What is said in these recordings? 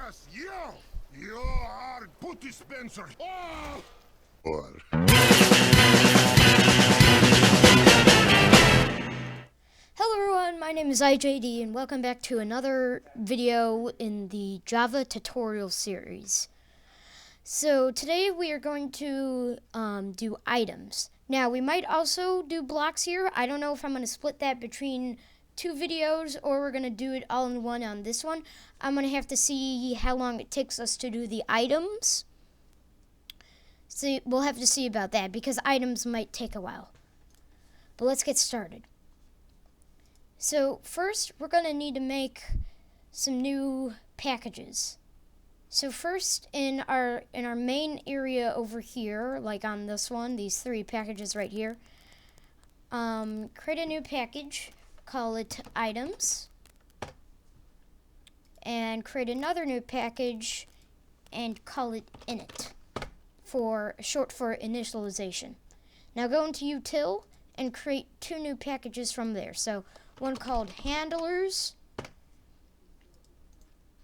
yes, you are good dispenser. Oh. Or. Hello everyone, my name is IJD and welcome back to another video in the Java tutorial series. So today we are going to do items. Now we might also do blocks here. I don't know if I'm going to split that between two videos or we're going to do it all in one on this one. I'm going to have to see how long it takes us to do the items. So we'll have to see about that because items might take a while. But let's get started. So first we're going to need to make some new packages. So first in our main area over here, like on this one, these three packages right here, create a new package, call it items, and create another new package and call it Init, short for initialization. Now go into util and create two new packages from there. So one called handlers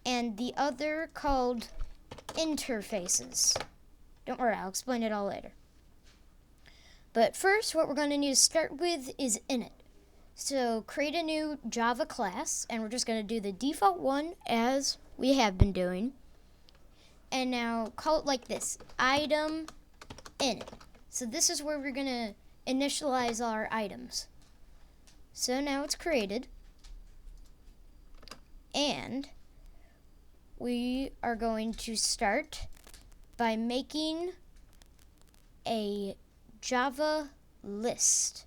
and the other called interfaces. Don't worry, I'll explain it all later. But first, what we're going to need to start with is init. So create a new Java class, and we're just going to do the default one as we have been doing. And now call it like this, item init. So this is where we're going to initialize our items. So now it's created. And we are going to start by making a Java list.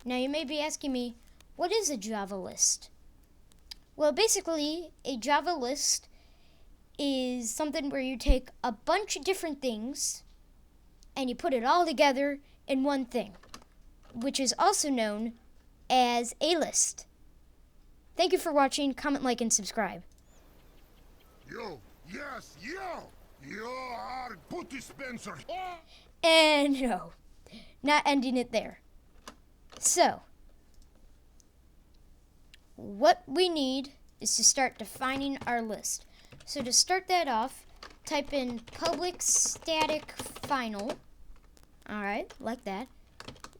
Now you may be asking me, what is a Java list? Well, basically, a Java list is something where you take a bunch of different things and you put it all together in one thing, which is also known as a list. Thank you for watching. Comment, like, and subscribe. Yes, you are good dispenser. Oh. And no, not ending it there. So, what we need is to start defining our list. So to start that off, type in public static final. Alright, like that.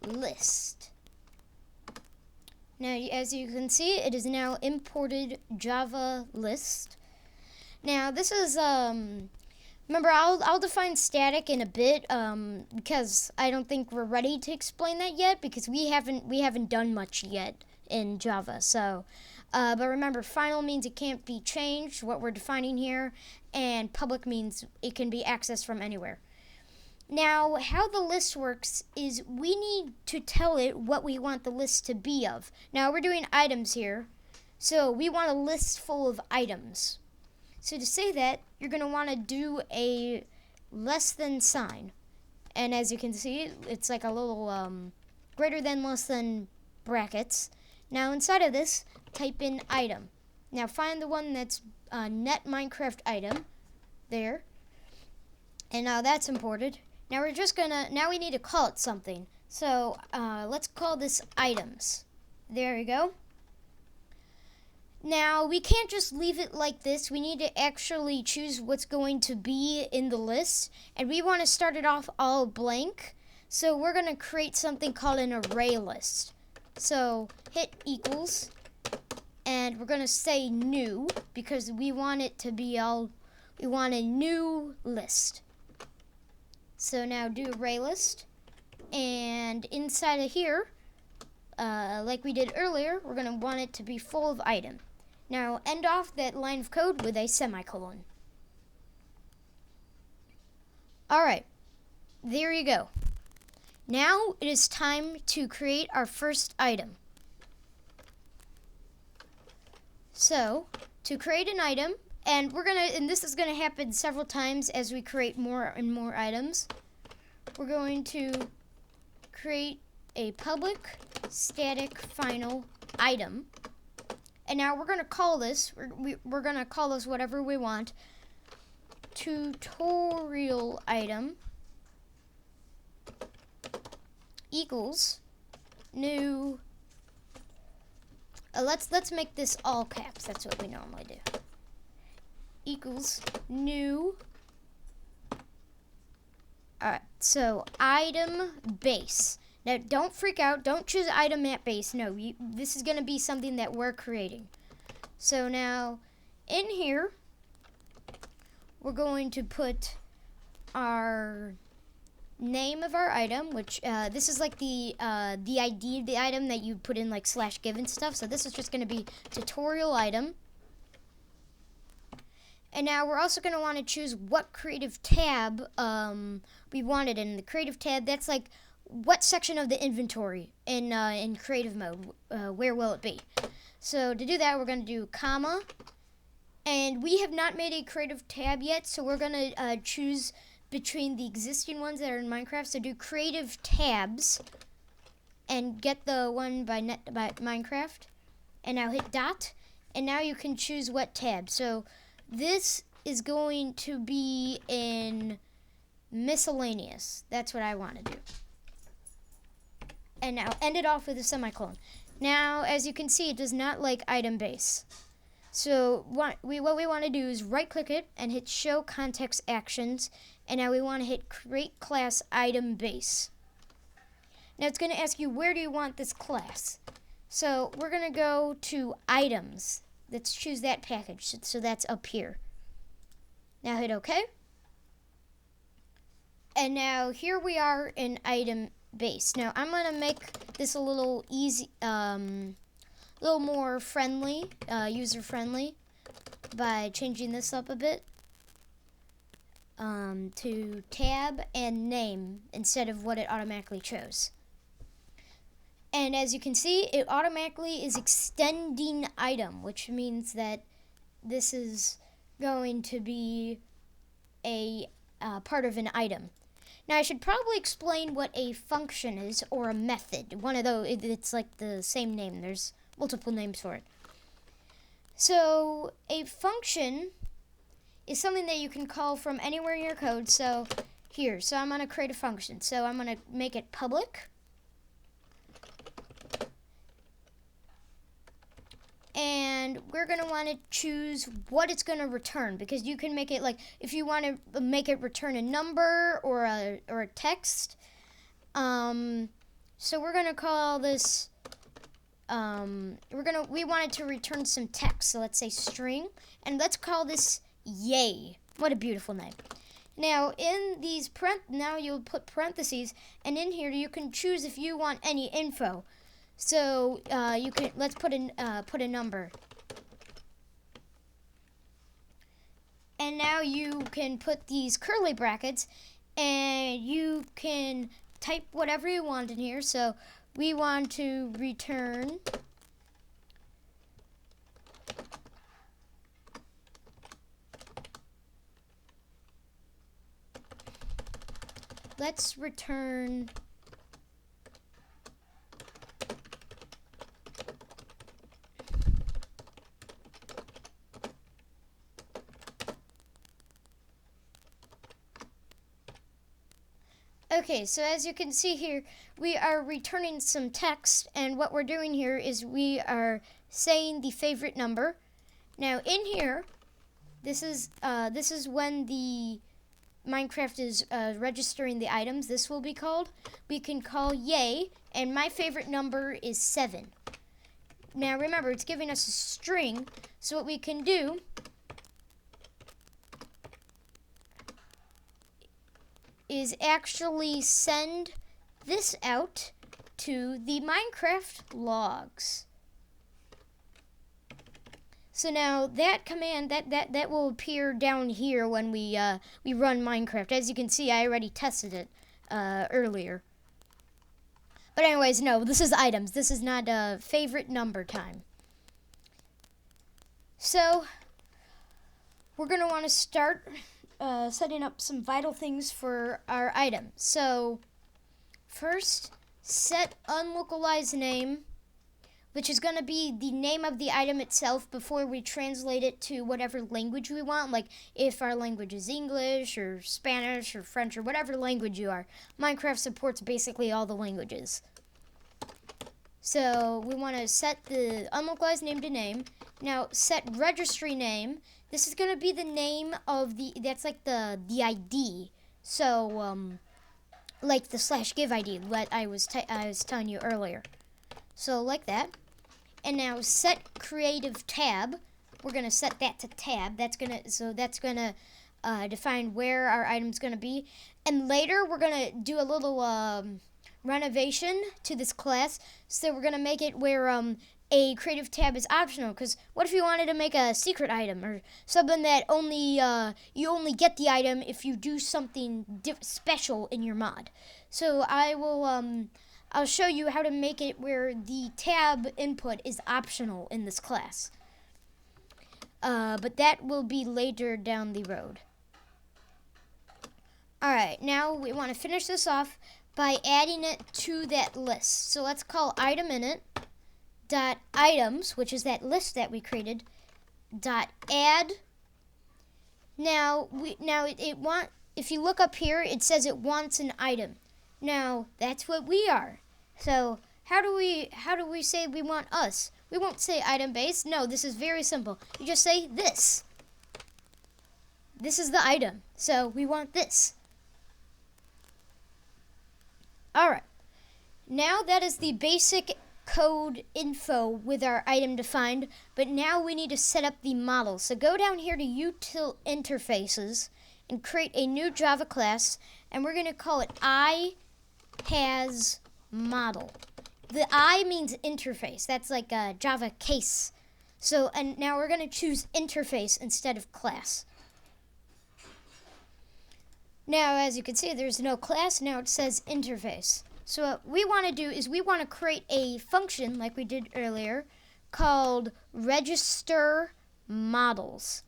List. Now, as you can see, it is now imported Java list. Now, this is, remember, I'll define static in a bit, because I don't think we're ready to explain that yet, because we haven't done much yet in Java. So, but remember, final means it can't be changed, what we're defining here, and public means it can be accessed from anywhere. Now, how the list works is we need to tell it what we want the list to be of. Now, we're doing items here, so we want a list full of items. So to say that, you're going to want to do a less than sign. And as you can see, it's like a little greater than, less than brackets. Now inside of this, type in item. Now find the one that's net Minecraft item. There. And now that's imported. Now we're just now we need to call it something. So let's call this items. There we go. Now, we can't just leave it like this. We need to actually choose what's going to be in the list. And we want to start it off all blank. So we're going to create something called an array list. So hit equals. And we're going to say new because we want it to be we want a new list. So now do array list. And inside of here, like we did earlier, we're going to want it to be full of item. Now, end off that line of code with a semicolon. Alright, there you go. Now it is time to create our first item. So, to create an item, and this is gonna happen several times as we create more and more items, we're going to create a public static final item. And now we're going to call this, we're going to call this whatever we want, tutorialitem equals new, let's make this all caps, that's what we normally do. equals new. Alright, so item base. Now, don't freak out. Don't choose item at base. No, this is going to be something that we're creating. So now, in here, we're going to put our name of our item, which this is like the ID of the item that you put in like /give and stuff. So this is just going to be tutorial item. And now we're also going to want to choose what creative tab we wanted. In the creative tab, that's like what section of the inventory in creative mode. Where will it be? So to do that, we're going to do comma. And we have not made a creative tab yet, so we're going to choose between the existing ones that are in Minecraft. So do creative tabs and get the one by Minecraft. And now hit dot. And now you can choose what tab. So this is going to be in miscellaneous. That's what I want to do. And now end it off with a semicolon. Now, as you can see, it does not like item base. So what we want to do is right click it and hit show context actions. And now we want to hit create class item base. Now it's going to ask you, where do you want this class? So we're going to go to items. Let's choose that package. So that's up here. Now hit OK. And now here we are in item base. Now I'm going to make this a little easy, little more friendly, user friendly, by changing this up a bit to tab and name instead of what it automatically chose. And as you can see, it automatically is extending item, which means that this is going to be a part of an item. Now, I should probably explain what a function is, or a method. One of those, it's like the same name. There's multiple names for it. So, a function is something that you can call from anywhere in your code. So, here. So, I'm going to create a function. So, I'm going to make it public. And we're going to want to choose what it's going to return, because you can make it like, if you want to make it return a number or a text. So we're going to call this, we want it to return some text. So let's say string, and let's call this yay. What a beautiful name. Now in these now you'll put parentheses, and in here you can choose if you want any info. So you can, let's put a number. And now you can put these curly brackets, and you can type whatever you want in here. So we want to return let's return Okay, so as you can see here, we are returning some text, and what we're doing here is we are saying the favorite number. Now in here, this is when the Minecraft is registering the items. This will be called. We can call yay, and my favorite number is 7. Now remember, it's giving us a string, so what we can do is actually send this out to the Minecraft logs. So now that command that will appear down here when we run Minecraft. As you can see, I already tested it earlier. But anyways, no, this is items. This is not favorite number time. So we're gonna want to start setting up some vital things for our item. So first, set unlocalized name, which is going to be the name of the item itself before we translate it to whatever language we want. Like if our language is English or Spanish or French or whatever language you are. Minecraft supports basically all the languages. So we want to set the unlocalized name to name. Now set registry name. this is going to be the name of that's like the ID. So, like the /give ID, what I was telling you earlier. So like that. And now set creative tab. We're going to set that to tab. That's going to define where our item's going to be. And later we're going to do a little renovation to this class. So we're going to make it where a creative tab is optional. Because what if you wanted to make a secret item or something that only you only get the item if you do something special in your mod? So I'll show you how to make it where the tab input is optional in this class. But that will be later down the road. Alright, now we want to finish this off by adding it to that list. So let's call item init dot items, which is that list that we created, dot add. Now if you look up here, it says it wants an item. Now that's what we are. So how do we say we want us? We won't say item base. No, this is very simple. You just say this. This is the item. So we want this. Alright. Now that is the basic code info with our item defined, but now we need to set up the model. So go down here to util interfaces and create a new Java class, and we're going to call it has model. The I means interface. That's like a Java case. So, and now we're going to choose interface instead of class. Now, as you can see, there's no class. Now it says interface. So what we want to do is we want to create a function like we did earlier called register models.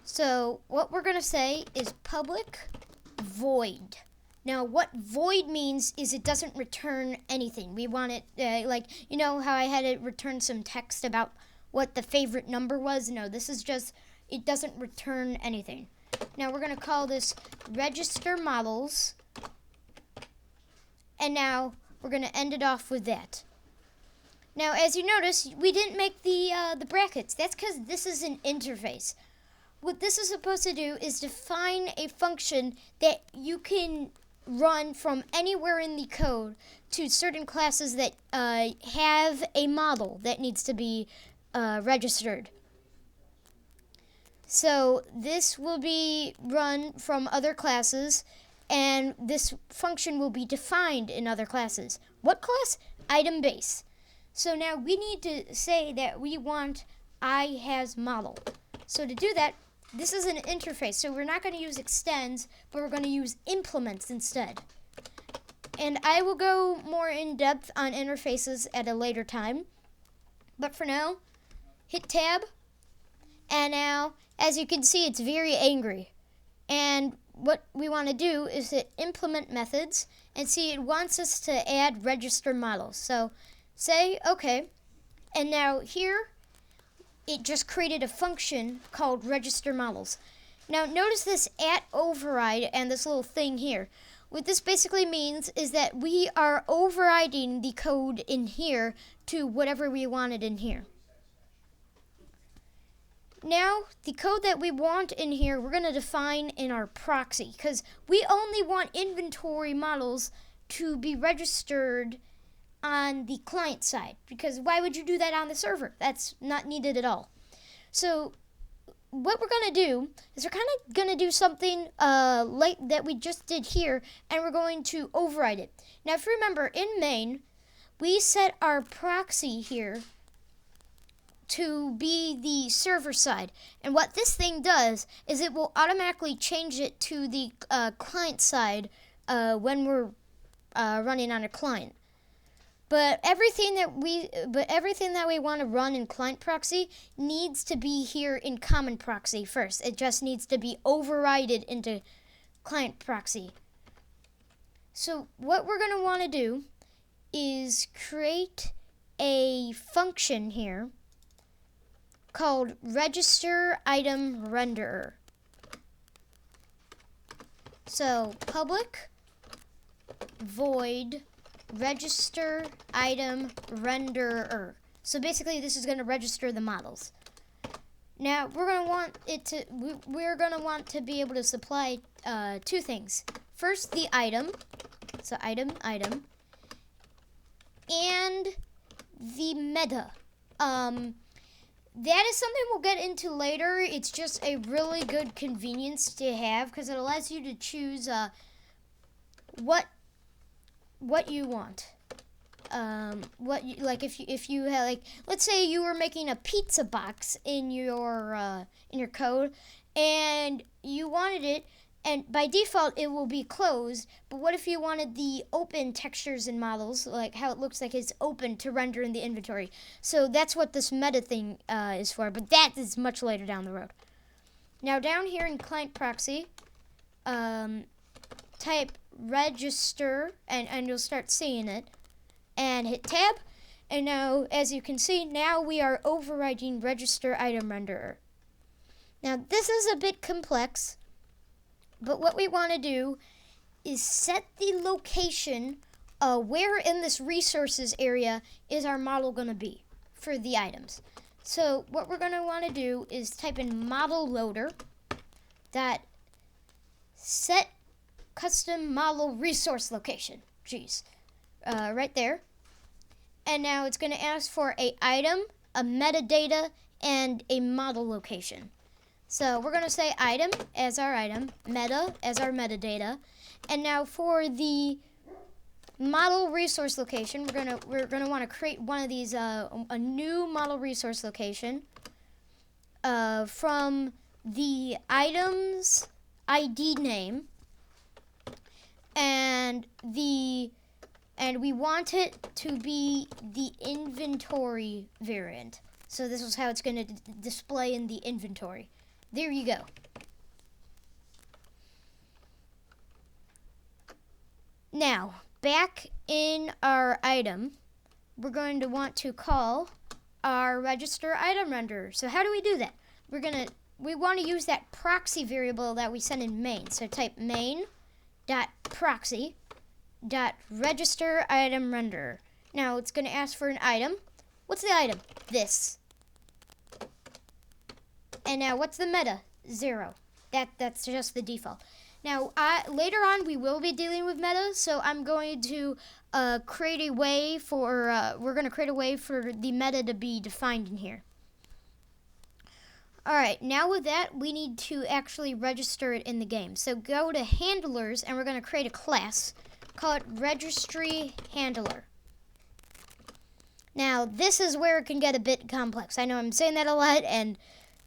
So what we're going to say is public void. Now what void means is it doesn't return anything. We want it like, you know how I had it return some text about what the favorite number was? No, this is just, it doesn't return anything. Now we're going to call this register models, and now we're going to end it off with that. Now as you notice, we didn't make the brackets. That's because this is an interface. What this is supposed to do is define a function that you can run from anywhere in the code to certain classes that have a model that needs to be registered. So this will be run from other classes, and this function will be defined in other classes. What class? Item base. So now we need to say that we want has model. So to do that, this is an interface, so we're not going to use extends, but we're going to use implements instead. And I will go more in depth on interfaces at a later time. But for now, hit tab, and now, as you can see, it's very angry. And what we want to do is hit implement methods, and see it wants us to add register models. So say okay, and now here, it just created a function called register models. Now notice this @override and this little thing here. What this basically means is that we are overriding the code in here to whatever we wanted in here. Now the code that we want in here we're going to define in our proxy, because we only want inventory models to be registered on the client side, because why would you do that on the server? That's not needed at all. So what we're going to do is we're kind of going to do something like that we just did here, and we're going to override it. Now if you remember, in main we set our proxy here to be the server side, and what this thing does is it will automatically change it to the client side when we're running on a client. But everything that we want to run in client proxy needs to be here in common proxy first. It just needs to be overridden into client proxy. So what we're going to want to do is create a function here called register item renderer. So public void register item renderer. So basically this is going to register the models. Now we're gonna want it to. We're gonna want to be able to supply two things. First, the item. So item, and the meta. That is something we'll get into later. It's just a really good convenience to have because it allows you to choose what you want. If you have, like, let's say you were making a pizza box in your code and you wanted it, and by default it will be closed, but what if you wanted the open textures and models, like how it looks like it's open to render in the inventory? So that's what this meta thing is for, but that is much later down the road. Now down here in client proxy, type register and you'll start seeing it, and hit tab, and now as you can see, now we are overriding register item renderer. Now this is a bit complex, but what we want to do is set the location where in this resources area is our model going to be for the items. So what we're going to want to do is type in model loader dot set custom model resource location. Right there. And now it's going to ask for a item, a metadata, and a model location. So we're going to say item as our item, meta as our metadata, and now for the model resource location, we're gonna want to create one of these a new model resource location from the item's ID name, and we want it to be the inventory variant. So this is how it's going to display in the inventory. There you go. Now, back in our item, we're going to want to call our register item renderer. So how do we do that? We want to use that proxy variable that we sent in main. So type main.proxy.register item renderer. Now it's going to ask for an item. What's the item? This. And now what's the meta? 0. That's just the default. Now later on we will be dealing with meta, so I'm going to create a way for the meta to be defined in here. Alright, now with that we need to actually register it in the game. So go to handlers and we're going to create a class. Call it Registry Handler. Now this is where it can get a bit complex. I know I'm saying that a lot, and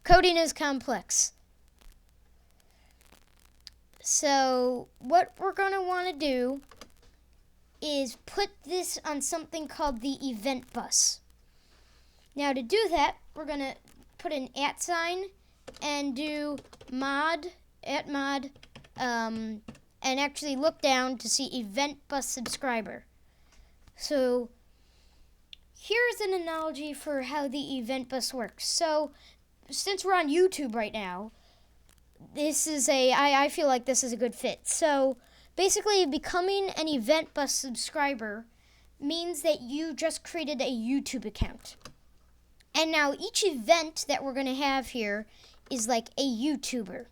coding is complex. So what we're going to want to do is put this on something called the event bus. Now to do that, we're going to put an @ and do mod, and actually look down to see event bus subscriber. So here's an analogy for how the event bus works. So since we're on YouTube right now, I feel like this is a good fit. So basically, becoming an event bus subscriber means that you just created a YouTube account. And now each event that we're going to have here is like a YouTuber.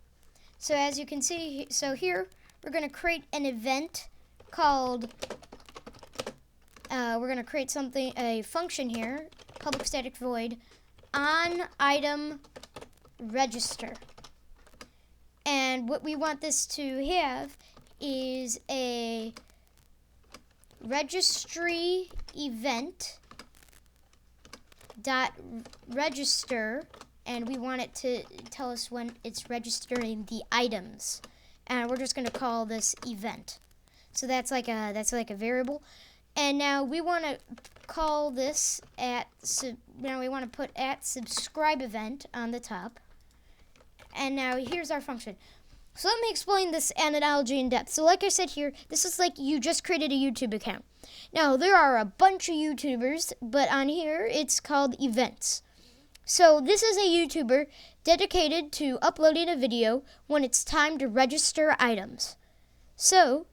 So as you can see, so here we're going to create an event called, we're going to create a function here, public static void, on item register. And what we want this to have is a registry event dot register, and we want it to tell us when it's registering the items, and we're just going to call this event. So that's like a variable. And now we want to call this now we want to put @subscribe event on the top. And now here's our function. So let me explain this analogy in depth. So like I said here, this is like you just created a YouTube account. Now there are a bunch of YouTubers, but on here it's called events. So this is a YouTuber dedicated to uploading a video when it's time to register items. So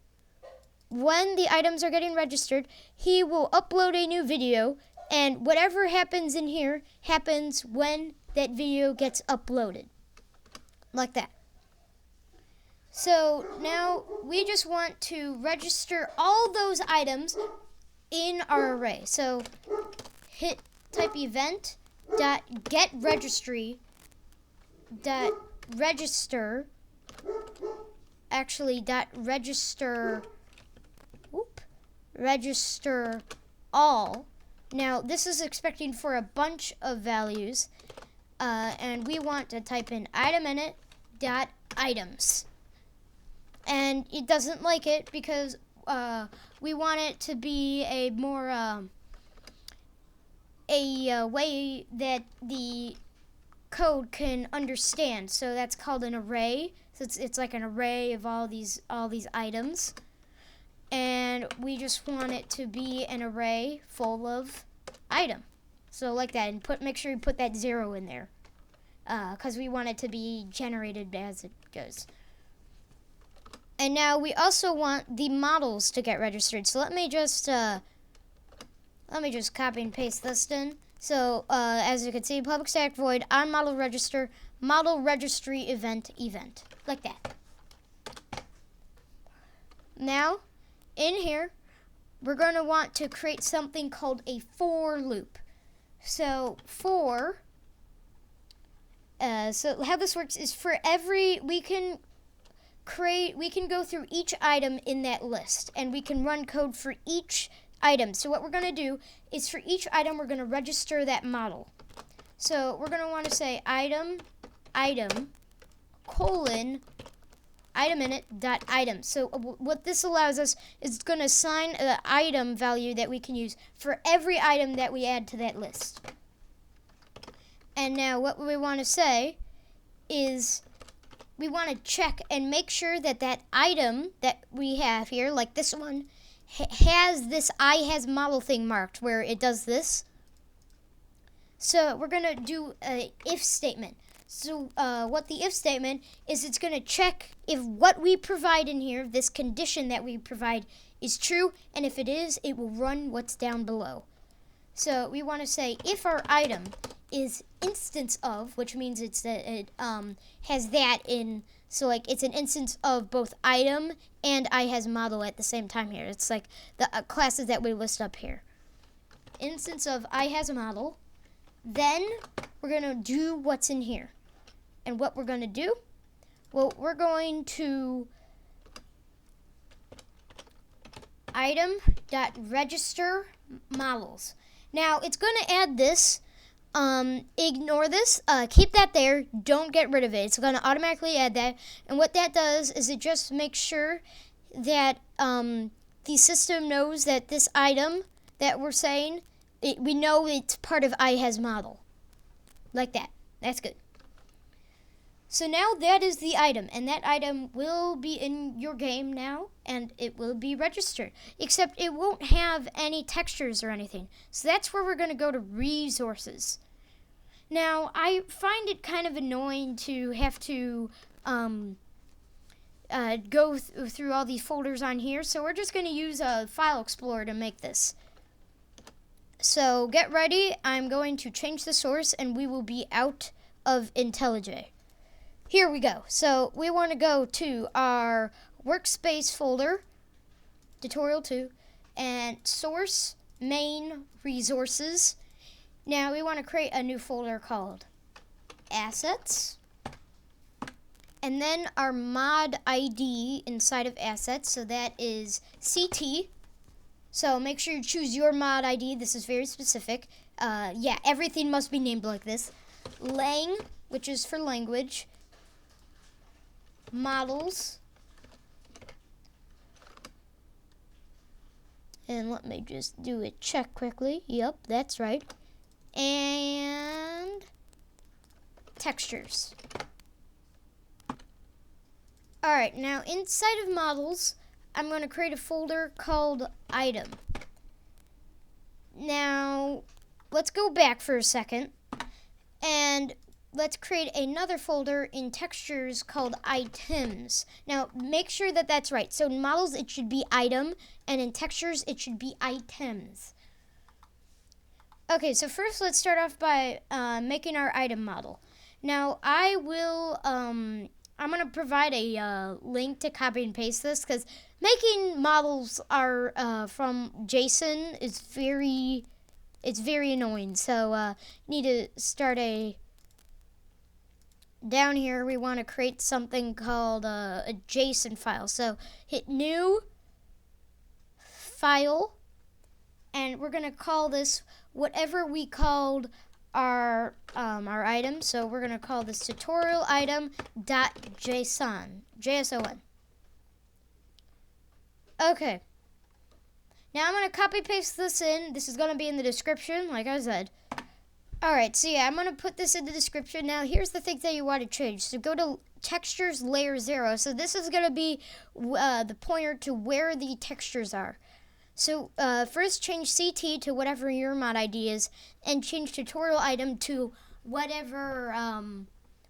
when the items are getting registered, he will upload a new video, and whatever happens in here happens when that video gets uploaded. Like that. So now we just want to register all those items in our array. So type event dot get registry dot register register all. Now this is expecting for a bunch of values, and we want to type in item init dot items, and it doesn't like it because we want it to be a more way that the code can understand. So that's called an array. So it's like an array of all these items, and we just want it to be an array full of item. So like that, and make sure you put that 0 in there, because we want it to be generated as it goes. And now we also want the models to get registered. So let me just copy and paste this in. So as you can see, public static void on model register, model registry event, like that. Now in here, we're going to want to create something called a for loop. So so how this works is for every, we can go through each item in that list, and we can run code for each item. So what we're going to do is for each item, we're going to register that model. So we're going to want to say item colon item init dot item. So what this allows us is it's going to assign the item value that we can use for every item that we add to that list. And now what we want to say is we want to check and make sure that that item that we have here, like this one, has this I has model thing marked where it does this. So we're going to do a if statement. So what the if statement is, it's going to check if what we provide in here, this condition that we provide, is true, and if it is, it will run what's down below. So we want to say if our item is instance of, which means it has that in, so like it's an instance of both item and I has model at the same time here. It's like the classes that we list up here. Instance of I has a model, then we're going to do what's in here. And what we're going to do, well, we're going to item.register models. Now it's going to add this. Ignore this, keep that there, don't get rid of it. It's going to automatically add that, and what that does is it just makes sure that the system knows that this item that we're saying, we know it's part of I has model. Like that. That's good. So now that is the item, and that item will be in your game now, and it will be registered, except it won't have any textures or anything. So that's where we're going to go to resources. Now, I find it kind of annoying to have to go through all these folders on here, so we're just going to use a file explorer to make this. So get ready, I'm going to change the source, and we will be out of IntelliJ. Here we go. So we want to go to our workspace folder, tutorial2, and source, main, resources. Now we want to create a new folder called assets, and then our mod ID inside of assets, so that is CT. So make sure you choose your mod ID. This is very specific. Yeah, everything must be named like this. Lang, which is for language. Models, and let me just do a check quickly. Yep, that's right. And textures. Alright, now inside of models, I'm going to create a folder called item. Now let's go back for a second, and let's create another folder in textures called items. Now, make sure that that's right. So in models, it should be item, and in textures, it should be items. Okay, so first let's start off by making our item model. Now I will, I'm going to provide a link to copy and paste this because making models are from JSON is very annoying. So need to start down here we want to create something called a JSON file. So hit new file, and we're going to call this whatever we called our item. So we're going to call this tutorialitem.json. JSON. Okay. Now I'm going to copy paste this in. This is going to be in the description, like I said. Alright, so yeah, I'm going to put this in the description. Now here's the things that you want to change. So go to textures layer 0. So this is going to be the pointer to where the textures are. So first change CT to whatever your mod ID is, and change tutorial item to whatever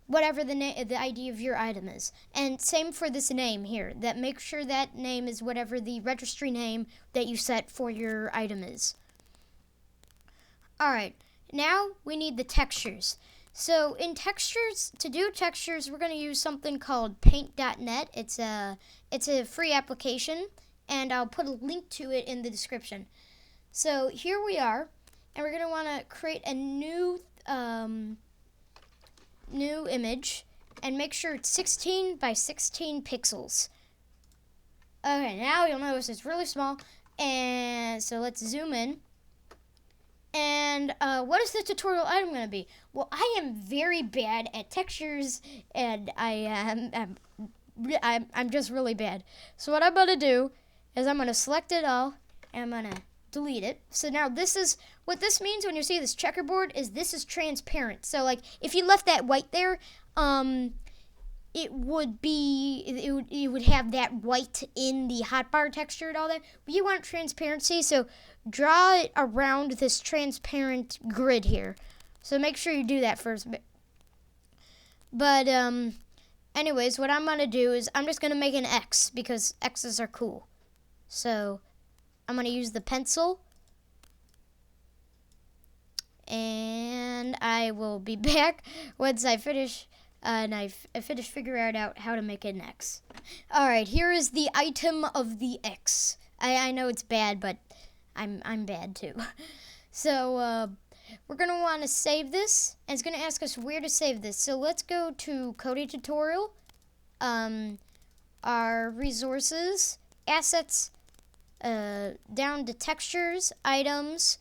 the ID of your item is. And same for this name here. That make sure that name is whatever the registry name that you set for your item is. Alright, now we need the textures. So in textures, to do textures, we're going to use something called paint.net. It's a free application, and I'll put a link to it in the description. So here we are, and we're going to want to create a new image, and make sure it's 16 by 16 pixels. Okay, now you'll notice it's really small, and so let's zoom in. And what is the tutorial item going to be? Well, I am very bad at textures, and I'm just really bad. So what I'm going to do is I'm going to select it all, and I'm going to delete it. So now this is, what this means when you see this checkerboard is this is transparent. So like if you left that white there, it would have that white in the hotbar texture and all that. But you want transparency, so draw it around this transparent grid here. So make sure you do that first. But anyways, what I'm gonna do is I'm just gonna make an X because X's are cool. So I'm going to use the pencil, and I will be back once I finish and I finish figuring out how to make an X. Alright, here is the item of the X. I know it's bad, but I'm bad too. So we're going to want to save this, and it's going to ask us where to save this. So let's go to coding tutorial, our resources, assets, down to textures, items,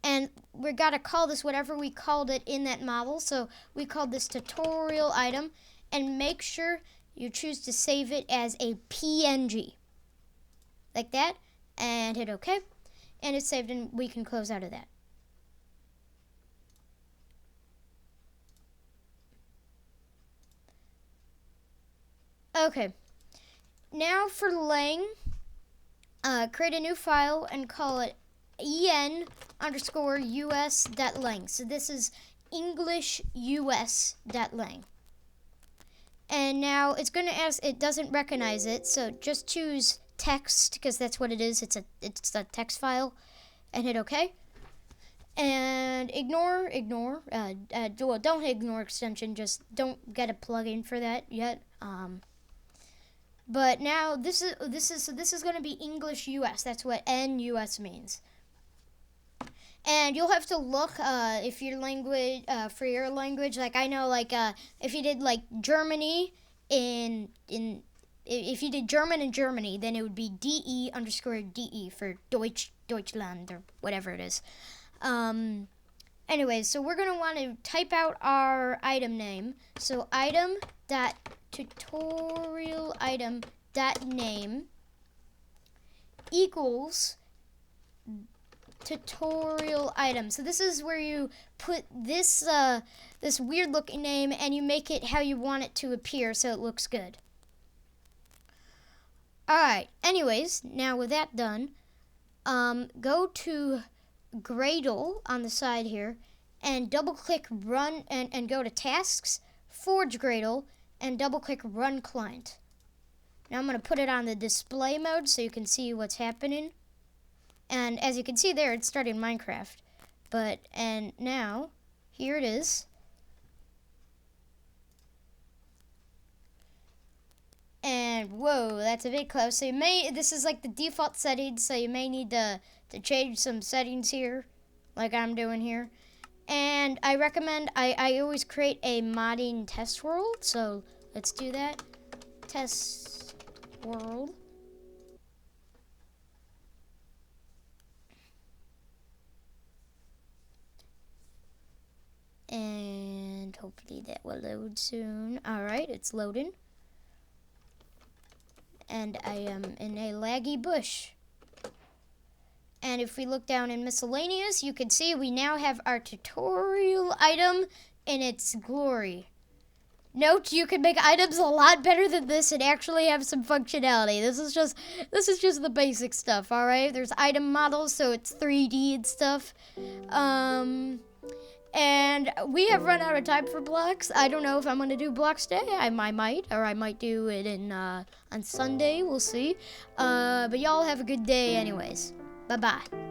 and we gotta call this whatever we called it in that model. So we called this tutorial item, and make sure you choose to save it as a PNG, like that, and hit OK, and it's saved, and we can close out of that. Okay, now for lang. Create a new file and call it en_us.lang. So this is EnglishUS.lang. And now it's going to ask, it doesn't recognize it, so just choose text because that's what it is. It's a text file, and hit OK. And ignore. Well, don't ignore extension. Just don't get a plugin for that yet. But now this is going to be English US. That's what NUS means. And you'll have to look if your language for your language. Like I know, like if you did like Germany if you did German in Germany, then it would be DE_DE for Deutschland or whatever it is. Anyways, so we're going to want to type out our item name. So item.tutorialitem.name equals tutorial item. So this is where you put this this weird looking name, and you make it how you want it to appear so it looks good. Alright, anyways, now with that done, go to Gradle on the side here, and double click run, and go to tasks, forge Gradle, and double click run client. Now I'm going to put it on the display mode so you can see what's happening. And as you can see there, it's starting Minecraft. And now, here it is. And whoa, that's a bit close. So this is like the default settings, so you may need to change some settings here, like I'm doing here. And I recommend, I always create a modding test world, so let's do that. Test world. And hopefully that will load soon. Alright, it's loading. And I am in a laggy bush. And if we look down in miscellaneous, you can see we now have our tutorial item in its glory. Note, you can make items a lot better than this and actually have some functionality. This is just the basic stuff, alright? There's item models, so it's 3D and stuff. And we have run out of time for blocks. I don't know if I'm going to do blocks today. I might, or I might do it on Sunday. We'll see. But y'all have a good day anyways. Bye-bye.